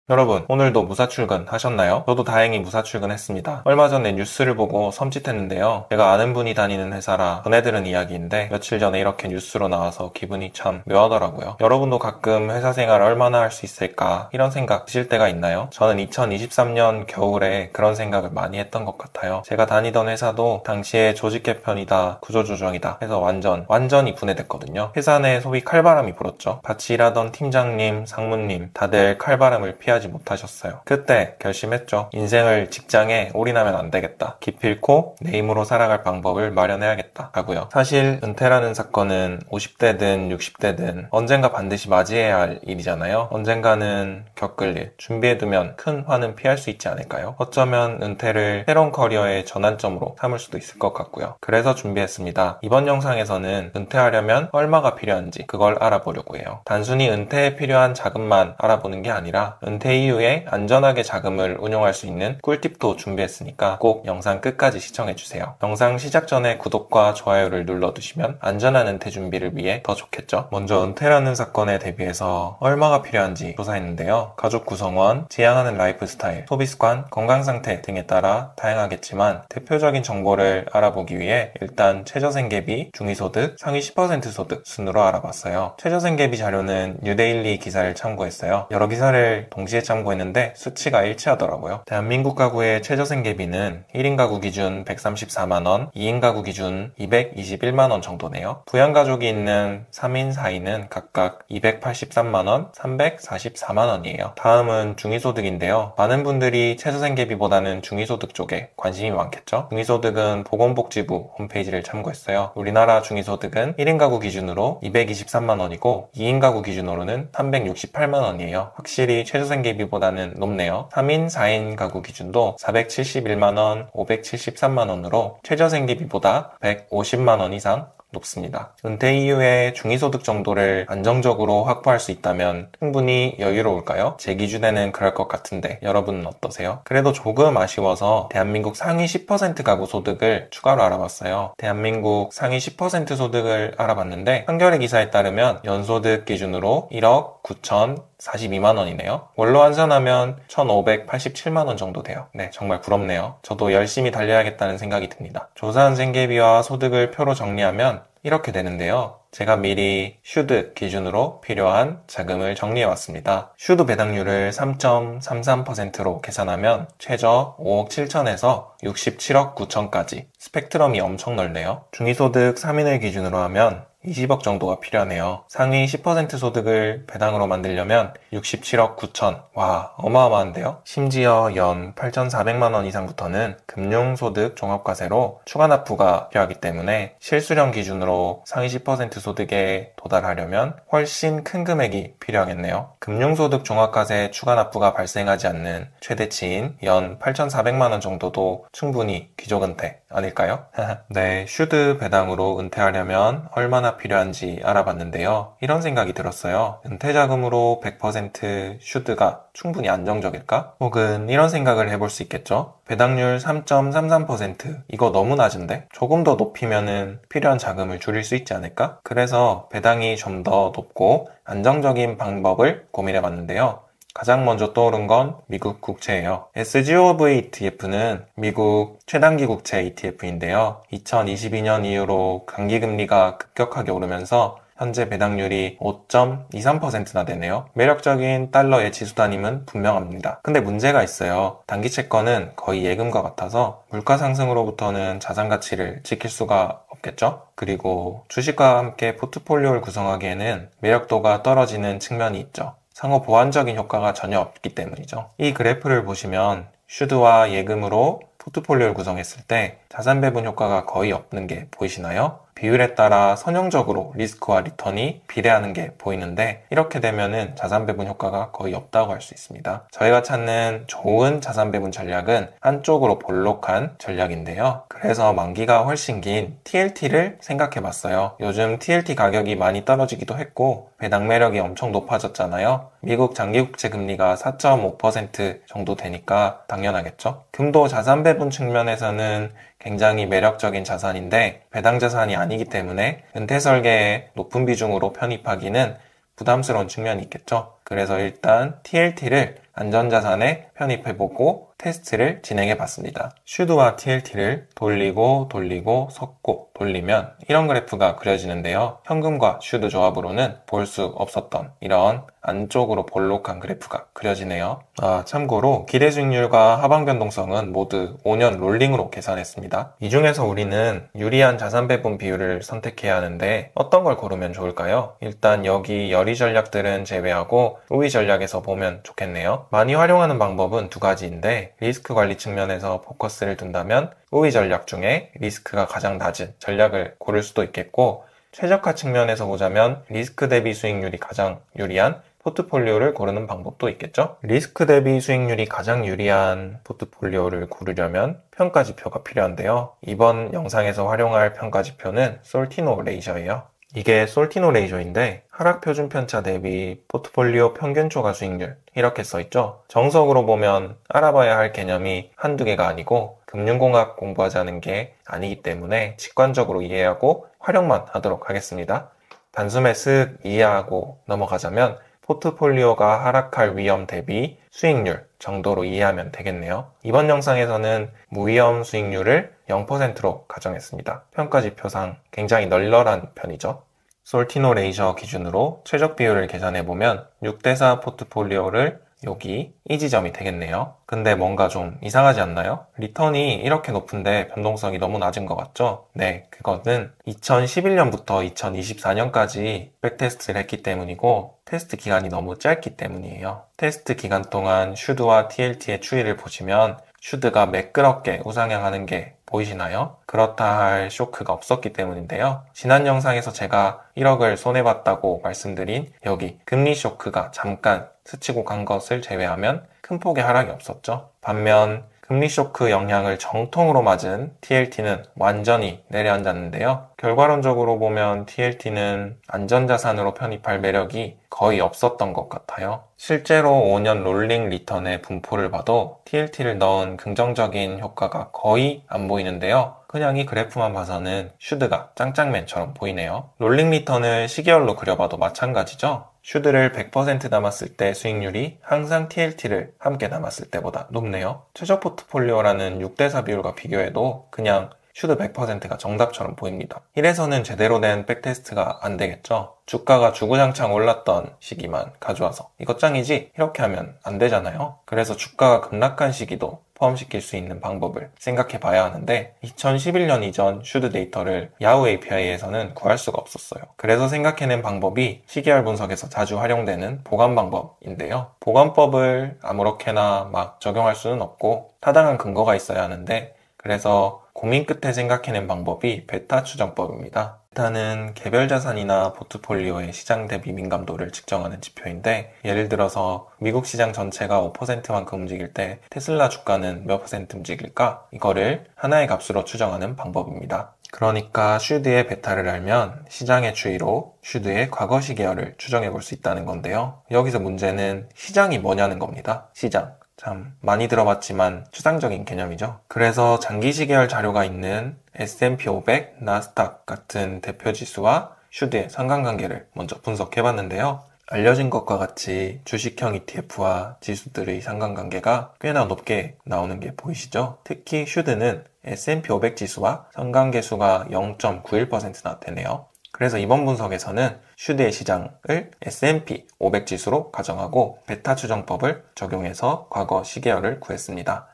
여러분, 오늘도 무사출근 하셨나요? 저도 다행히 무사출근했습니다. 얼마 전에 뉴스를 보고 섬찟했는데요. 제가 아는 분이 다니는 회사라 전해들은 이야기인데 며칠 전에 이렇게 뉴스로 나와서 기분이 참 묘하더라고요. 여러분도 가끔 회사 생활 얼마나 할 수 있을까 이런 생각 드실 때가 있나요? 저는 2023년 겨울에 그런 생각을 많이 했던 것 같아요. 제가 다니던 회사도 당시에 조직 개편이다, 구조조정이다 해서 완전히 분해됐거든요. 회사 내 소위 칼바람이 불었죠. 같이 일하던 팀장님, 상무님 다들 칼바람을 피하지 못하셨어요. 그때 결심했죠. 인생을 직장에 올인하면 안 되겠다. 기필코 내 힘으로 살아갈 방법을 마련해야겠다 하고요. 사실 은퇴라는 사건은 50대든 60대든 언젠가 반드시 맞이해야 할 일이잖아요. 언젠가는 겪을 일, 준비해두면 큰 화는 피할 수 있지 않을까요? 어쩌면 은퇴를 새로운 커리어의 전환점으로 삼을 수도 있을 것 같고요. 그래서 준비했습니다. 이번 영상에서는 은퇴하려면 얼마가 필요한지 그걸 알아보려고 해요. 단순히 은퇴에 필요한 자금만 알아보는 게 아니라 은퇴 이후에 안전하게 자금을 운용할 수 있는 꿀팁도 준비했으니까 꼭 영상 끝까지 시청해주세요. 영상 시작 전에 구독과 좋아요를 눌러두시면 안전한 은퇴 준비를 위해 더 좋겠죠? 먼저 은퇴라는 사건에 대비해서 얼마가 필요한지 조사했는데요. 가족 구성원, 지향하는 라이프 스타일, 소비 습관, 건강 상태 등에 따라 다양하겠지만 대표적인 정보를 알아보기 위해 일단 최저생계비, 중위소득, 상위 10% 소득 순으로 알아봤어요. 최저생계비 자료는 뉴데일리 기사를 참고했어요. 여러 기사를 동시에 참고했는데 수치가 일치하더라고요. 대한민국 가구의 최저생계비는 1인 가구 기준 134만원, 2인 가구 기준 221만원 정도네요. 부양가족이 있는 3인, 4인은 각각 283만원, 344만원이에요. 다음은 중위소득인데요. 많은 분들이 최저생계비보다는 중위소득 쪽에 관심이 많겠죠? 중위소득은 보건복지부 홈페이지를 참고했어요. 우리나라 중위소득은 1인 가구 기준으로 223만원이고 2인 가구 기준으로는 368만원이에요. 확실히 최저생계비보다는 높네요. 3인, 4인 가구 기준도 471만원, 573만원으로 최저생계비보다 150만원 이상 높습니다. 은퇴 이후에 중위소득 정도를 안정적으로 확보할 수 있다면 충분히 여유로울까요? 제 기준에는 그럴 것 같은데 여러분은 어떠세요? 그래도 조금 아쉬워서 대한민국 상위 10% 가구 소득을 추가로 알아봤어요. 대한민국 상위 10% 소득을 알아봤는데 한겨레 기사에 따르면 연소득 기준으로 1억 9,042만원이네요. 월로 환산하면 1,587만원 정도 돼요. 네, 정말 부럽네요. 저도 열심히 달려야겠다는 생각이 듭니다. 조사한 생계비와 소득을 표로 정리하면 이렇게 되는데요. 제가 미리 슈드 기준으로 필요한 자금을 정리해왔습니다. 슈드 배당률을 3.33%로 계산하면 최저 5억 7천에서 67억 9천까지 스펙트럼이 엄청 넓네요. 중위소득 3인을 기준으로 하면 20억 정도가 필요하네요. 상위 10% 소득을 배당으로 만들려면 67억 9천. 와, 어마어마한데요? 심지어 연 8,400만원 이상부터는 금융소득 종합과세로 추가 납부가 필요하기 때문에 실수령 기준으로 상위 10% 소득에 도달하려면 훨씬 큰 금액이 필요하겠네요. 금융소득 종합과세 추가 납부가 발생하지 않는 최대치인 연 8,400만원 정도도 충분히 귀족은퇴 아닐까요? 네, 슈드 배당으로 은퇴하려면 얼마나 필요한지 알아봤는데요. 이런 생각이 들었어요. 은퇴자금으로 100% 슈드가 충분히 안정적일까? 혹은 이런 생각을 해볼 수 있겠죠? 배당률 3.33%. 이거 너무 낮은데? 조금 더 높이면은 필요한 자금을 줄일 수 있지 않을까? 그래서 배당이 좀 더 높고 안정적인 방법을 고민해봤는데요. 가장 먼저 떠오른 건 미국 국채예요. SGOV ETF는 미국 최단기 국채 ETF인데요. 2022년 이후로 단기금리가 급격하게 오르면서 현재 배당률이 5.23%나 되네요. 매력적인 달러의 지수다님은 분명합니다. 근데 문제가 있어요. 단기 채권은 거의 예금과 같아서 물가 상승으로부터는 자산 가치를 지킬 수가 없겠죠? 그리고 주식과 함께 포트폴리오를 구성하기에는 매력도가 떨어지는 측면이 있죠. 상호 보완적인 효과가 전혀 없기 때문이죠. 이 그래프를 보시면 슈드와 예금으로 포트폴리오를 구성했을 때 자산 배분 효과가 거의 없는 게 보이시나요? 비율에 따라 선형적으로 리스크와 리턴이 비례하는 게 보이는데 이렇게 되면은 자산 배분 효과가 거의 없다고 할 수 있습니다. 저희가 찾는 좋은 자산 배분 전략은 한쪽으로 볼록한 전략인데요. 그래서 만기가 훨씬 긴 TLT를 생각해 봤어요. 요즘 TLT 가격이 많이 떨어지기도 했고 배당 매력이 엄청 높아졌잖아요. 미국 장기국채 금리가 4.5% 정도 되니까 당연하겠죠. 금도 자산 배분 측면에서는 굉장히 매력적인 자산인데 배당 자산이 아니기 때문에 은퇴 설계에 높은 비중으로 편입하기는 부담스러운 측면이 있겠죠. 그래서 일단 TLT를 안전자산에 편입해보고 테스트를 진행해봤습니다. 슈드와 TLT를 돌리고 섞고 돌리면 이런 그래프가 그려지는데요. 현금과 슈드 조합으로는 볼 수 없었던 이런 안쪽으로 볼록한 그래프가 그려지네요. 참고로 기대 수익률과 하방 변동성은 모두 5년 롤링으로 계산했습니다. 이 중에서 우리는 유리한 자산 배분 비율을 선택해야 하는데 어떤 걸 고르면 좋을까요? 일단 여기 열의 전략들은 제외하고 우위 전략에서 보면 좋겠네요. 많이 활용하는 방법은 두 가지인데 리스크 관리 측면에서 포커스를 둔다면 우위 전략 중에 리스크가 가장 낮은 전략을 고를 수도 있겠고, 최저가 측면에서 보자면 리스크 대비 수익률이 가장 유리한 포트폴리오를 고르는 방법도 있겠죠. 리스크 대비 수익률이 가장 유리한 포트폴리오를 고르려면 평가지표가 필요한데요. 이번 영상에서 활용할 평가지표는 솔티노 레이저예요. 이게 솔티노 레이저인데 하락 표준 편차 대비 포트폴리오 평균 초과 수익률 이렇게 써있죠. 정석으로 보면 알아봐야 할 개념이 한두 개가 아니고 금융공학 공부하자는 게 아니기 때문에 직관적으로 이해하고 활용만 하도록 하겠습니다. 단숨에 쓱 이해하고 넘어가자면 포트폴리오가 하락할 위험 대비 수익률 정도로 이해하면 되겠네요. 이번 영상에서는 무위험 수익률을 0%로 가정했습니다. 평가지표상 굉장히 널널한 편이죠. 솔티노 레이저 기준으로 최적 비율을 계산해보면 6대4 포트폴리오를 여기 이 지점이 되겠네요. 근데 뭔가 좀 이상하지 않나요? 리턴이 이렇게 높은데 변동성이 너무 낮은 것 같죠? 네, 그거는 2011년부터 2024년까지 백테스트를 했기 때문이고 테스트 기간이 너무 짧기 때문이에요. 테스트 기간 동안 슈드와 TLT의 추이를 보시면 슈드가 매끄럽게 우상향하는 게 보이시나요? 그렇다 할 쇼크가 없었기 때문인데요. 지난 영상에서 제가 1억을 손해봤다고 말씀드린 여기 금리 쇼크가 잠깐 스치고 간 것을 제외하면 큰 폭의 하락이 없었죠. 반면 금리 쇼크 영향을 정통으로 맞은 TLT는 완전히 내려앉았는데요. 결과론적으로 보면 TLT는 안전자산으로 편입할 매력이 거의 없었던 것 같아요. 실제로 5년 롤링 리턴의 분포를 봐도 TLT를 넣은 긍정적인 효과가 거의 안 보이는데요. 그냥 이 그래프만 봐서는 슈드가 짱짱맨처럼 보이네요. 롤링 리턴을 시계열로 그려봐도 마찬가지죠. 슈드를 100% 담았을 때 수익률이 항상 TLT를 함께 담았을 때보다 높네요. 최저 포트폴리오라는 6대4 비율과 비교해도 그냥 슈드 100%가 정답처럼 보입니다. 이래서는 제대로 된 백테스트가 안 되겠죠. 주가가 주구장창 올랐던 시기만 가져와서 이것 짱이지? 이렇게 하면 안 되잖아요. 그래서 주가가 급락한 시기도 포함시킬 수 있는 방법을 생각해 봐야 하는데 2011년 이전 슈드 데이터를 야후 API에서는 구할 수가 없었어요. 그래서 생각해낸 방법이 시계열 분석에서 자주 활용되는 보관 방법인데요. 보관법을 아무렇게나 막 적용할 수는 없고 타당한 근거가 있어야 하는데, 그래서 고민 끝에 생각해낸 방법이 베타 추정법입니다. 베타는 개별 자산이나 포트폴리오의 시장 대비 민감도를 측정하는 지표인데, 예를 들어서 미국 시장 전체가 5%만큼 움직일 때 테슬라 주가는 몇 % 움직일까? 이거를 하나의 값으로 추정하는 방법입니다. 그러니까 슈드의 베타를 알면 시장의 추이로 슈드의 과거 시계열을 추정해 볼 수 있다는 건데요. 여기서 문제는 시장이 뭐냐는 겁니다. 시장. 참 많이 들어봤지만 추상적인 개념이죠. 그래서 장기 시계열 자료가 있는 S&P 500, 나스닥 같은 대표 지수와 슈드의 상관관계를 먼저 분석해봤는데요. 알려진 것과 같이 주식형 ETF와 지수들의 상관관계가 꽤나 높게 나오는 게 보이시죠? 특히 슈드는 S&P 500 지수와 상관계수가 0.91%나 되네요. 그래서 이번 분석에서는 슈드의 시장을 S&P 500 지수로 가정하고 베타 추정법을 적용해서 과거 시계열을 구했습니다.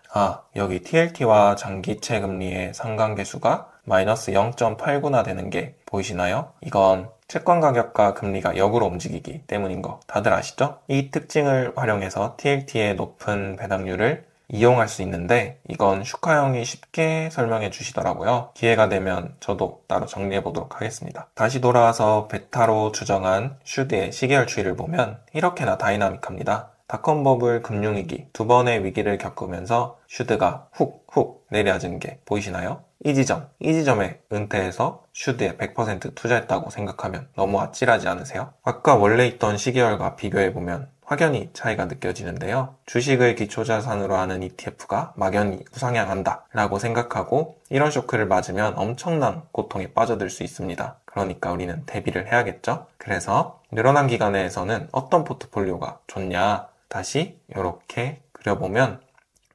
여기 TLT와 장기채 금리의 상관계수가 마이너스 0.89나 되는 게 보이시나요? 이건 채권 가격과 금리가 역으로 움직이기 때문인 거 다들 아시죠? 이 특징을 활용해서 TLT의 높은 배당률을 이용할 수 있는데, 이건 슈카 형이 쉽게 설명해 주시더라고요. 기회가 되면 저도 따로 정리해 보도록 하겠습니다. 다시 돌아와서 베타로 추정한 슈드의 시계열 추이를 보면 이렇게나 다이나믹합니다. 닷컴버블 금융위기 두 번의 위기를 겪으면서 슈드가 훅 내려앉은 게 보이시나요? 이 지점에 은퇴해서 슈드에 100% 투자했다고 생각하면 너무 아찔하지 않으세요? 아까 원래 있던 시계열과 비교해보면 확연히 차이가 느껴지는데요. 주식을 기초자산으로 하는 ETF가 막연히 우상향한다 라고 생각하고 이런 쇼크를 맞으면 엄청난 고통에 빠져들 수 있습니다. 그러니까 우리는 대비를 해야겠죠? 그래서 늘어난 기간에서는 어떤 포트폴리오가 좋냐? 다시 이렇게 그려보면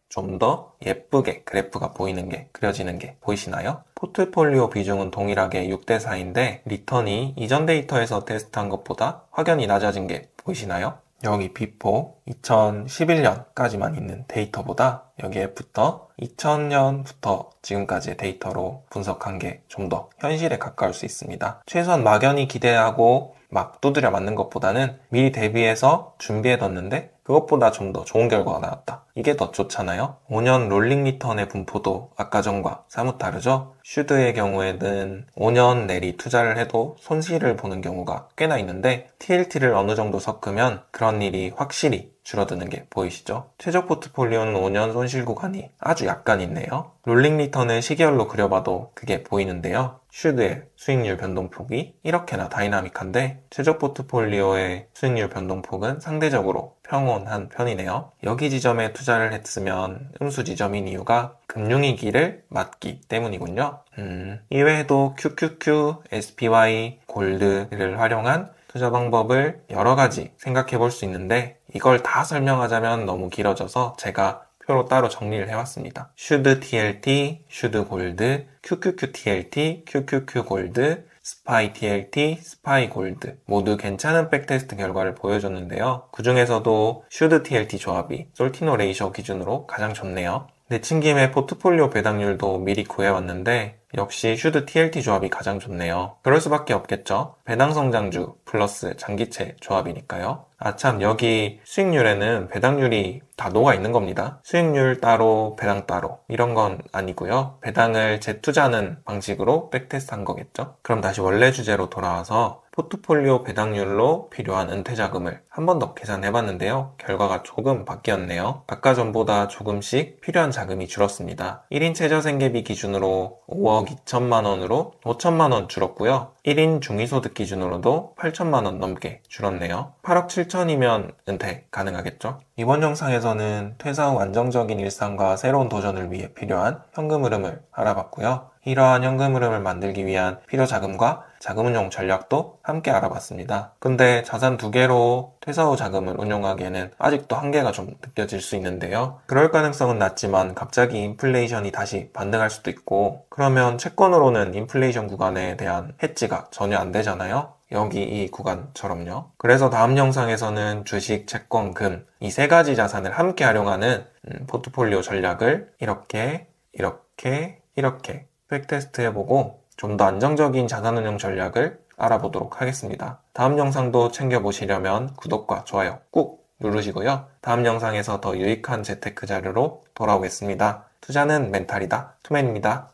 좀 더 예쁘게 그래프가 보이는 게 그려지는 게 보이시나요? 포트폴리오 비중은 동일하게 6대 4인데 리턴이 이전 데이터에서 테스트한 것보다 확연히 낮아진 게 보이시나요? 여기 비포 2011년까지만 있는 데이터보다 여기 애프터 2000년부터 지금까지의 데이터로 분석한 게 좀 더 현실에 가까울 수 있습니다. 최소한 막연히 기대하고 막 두드려 맞는 것보다는 미리 대비해서 준비해뒀는데 그것보다 좀 더 좋은 결과가 나왔다. 이게 더 좋잖아요. 5년 롤링 리턴의 분포도 아까 전과 사뭇 다르죠? 슈드의 경우에는 5년 내리 투자를 해도 손실을 보는 경우가 꽤나 있는데 TLT를 어느 정도 섞으면 그런 일이 확실히 줄어드는 게 보이시죠? 최적 포트폴리오는 5년 손실 구간이 아주 약간 있네요. 롤링 리턴을 시계열로 그려봐도 그게 보이는데요. 슈드의 수익률 변동폭이 이렇게나 다이나믹한데 최적 포트폴리오의 수익률 변동폭은 상대적으로 평온한 편이네요. 여기 지점에 투자를 했으면 음수 지점인 이유가 금융위기를 맞기 때문이군요. 이외에도 QQQ, SPY, 골드를 활용한 투자 방법을 여러 가지 생각해 볼 수 있는데 이걸 다 설명하자면 너무 길어져서 제가 표로 따로 정리를 해왔습니다. 슈드 TLT, 슈드 골드, QQQ TLT, QQQ 골드, 스파이 TLT, 스파이 골드 모두 괜찮은 백테스트 결과를 보여줬는데요. 그 중에서도 슈드 TLT 조합이 솔티노 레이셔 기준으로 가장 좋네요. 내친 김에 포트폴리오 배당률도 미리 구해왔는데 역시 슈드 TLT 조합이 가장 좋네요. 그럴 수밖에 없겠죠. 배당 성장주 플러스 장기채 조합이니까요. 아참 여기 수익률에는 배당률이 다 녹아 있는 겁니다. 수익률 따로 배당 따로 이런 건 아니고요. 배당을 재투자하는 방식으로 백테스트 한 거겠죠. 그럼 다시 원래 주제로 돌아와서 포트폴리오 배당률로 필요한 은퇴자금을 한 번 더 계산해봤는데요. 결과가 조금 바뀌었네요. 아까 전보다 조금씩 필요한 자금이 줄었습니다. 1인 최저생계비 기준으로 5억 2천만 원으로 5천만 원 줄었고요. 1인 중위소득 기준으로도 8천만 원 넘게 줄었네요. 8억 7천이면 은퇴 가능하겠죠? 이번 영상에서는 퇴사 후 안정적인 일상과 새로운 도전을 위해 필요한 현금 흐름을 알아봤고요. 이러한 현금 흐름을 만들기 위한 필요 자금과 자금 운용 전략도 함께 알아봤습니다. 근데 자산 두 개로 퇴사 후 자금을 운용하기에는 아직도 한계가 좀 느껴질 수 있는데요. 그럴 가능성은 낮지만 갑자기 인플레이션이 다시 반등할 수도 있고 그러면 채권으로는 인플레이션 구간에 대한 해지가 전혀 안 되잖아요. 여기 이 구간처럼요. 그래서 다음 영상에서는 주식, 채권, 금 이 세 가지 자산을 함께 활용하는 포트폴리오 전략을 이렇게 백테스트 해보고 좀 더 안정적인 자산운용 전략을 알아보도록 하겠습니다. 다음 영상도 챙겨보시려면 구독과 좋아요 꾹 누르시고요. 다음 영상에서 더 유익한 재테크 자료로 돌아오겠습니다. 투자는 멘탈이다. 투맨입니다.